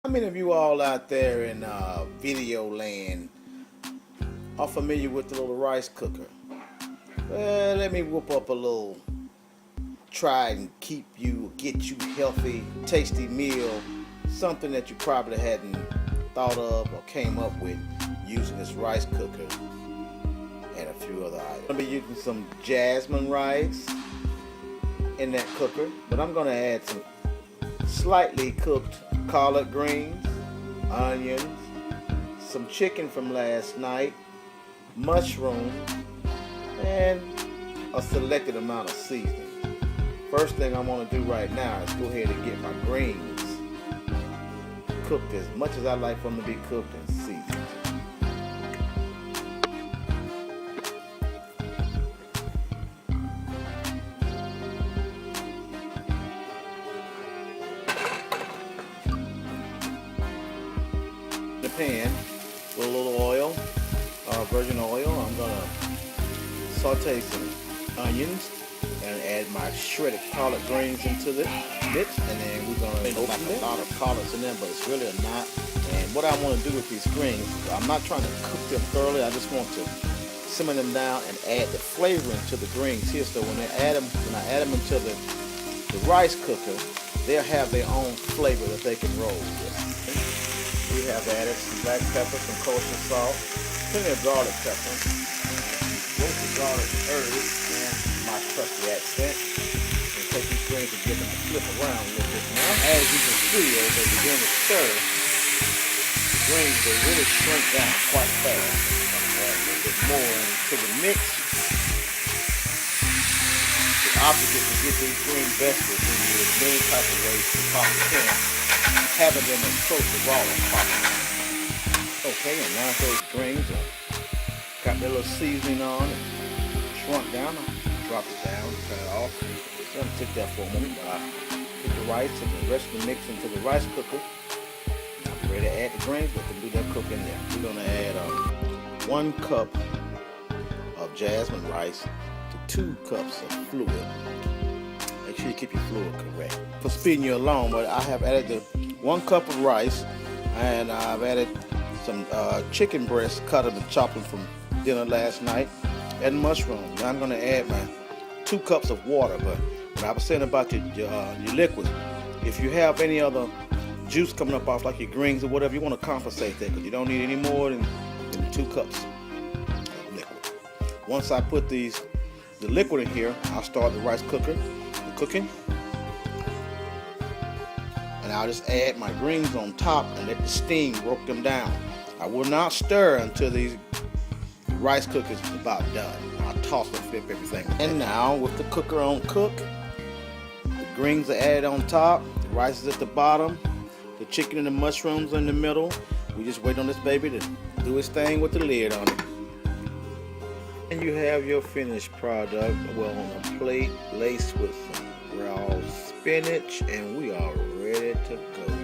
How many of you all out there in video land are familiar with the little rice cooker? Well, let me whip up a little, try and get you healthy, tasty meal, something that you probably hadn't thought of or came up with using this rice cooker and a few other items. I'm going to be using some jasmine rice in that cooker, but I'm going to add some slightly cooked collard greens, onions, some chicken from last night, mushrooms, and a selected amount of seasoning. First thing I want to do right now is go ahead and get my greens cooked as much as I like for them to be cooked and seasoned. The pan with a little oil, virgin oil. I'm gonna saute some onions and add my shredded collard greens into the mix, and then we're gonna make like a lot of collards in there, but it's really not. And what I want to do with these greens, I'm not trying to cook them thoroughly. I just want to simmer them down and add the flavor into the greens here. So when I add them into the rice cooker, they'll have their own flavor that they can roll with. We have added some black pepper, some kosher salt, plenty of garlic pepper, roasted garlic herbs, and my trusty accent. And take these greens and get them to flip around a little bit. Now, as you can see, as they begin to stir, the greens, they really shrink down quite fast. Add a little bit more into the mix. The object is to get these green vegetables in here as many types of ways as possible can, having them as close to raw as possible. Okay, and now those greens got their little seasoning on and shrunk down. I'll drop it down, turn it off. So I'm gonna take that for a moment. Put the rice and the rest of the mix into the rice cooker. Now I'm ready to add the greens, but we'll do that cooking there. We're gonna add 1 cup of jasmine rice to 2 cups of fluid. Make sure you keep your fluid correct. For speeding you along, but I have added the 1 cup of rice, and I've added some chicken breasts cut up and chopped them from dinner last night, and mushrooms. Now I'm going to add my 2 cups of water. But when I was saying about your liquid, if you have any other juice coming up off like your greens or whatever, you want to compensate that because you don't need any more than 2 cups of liquid. Once I put the liquid in here, I'll start the rice cooker cooking. And I'll just add my greens on top and let the steam work them down. I will not stir until these rice cookers is about done. I'll toss and flip everything. And now with the cooker on cook, the greens are added on top, the rice is at the bottom, the chicken and the mushrooms in the middle. We just wait on this baby to do its thing with the lid on it. And you have your finished product, well, on a plate laced with some raw spinach, and we are ready to go.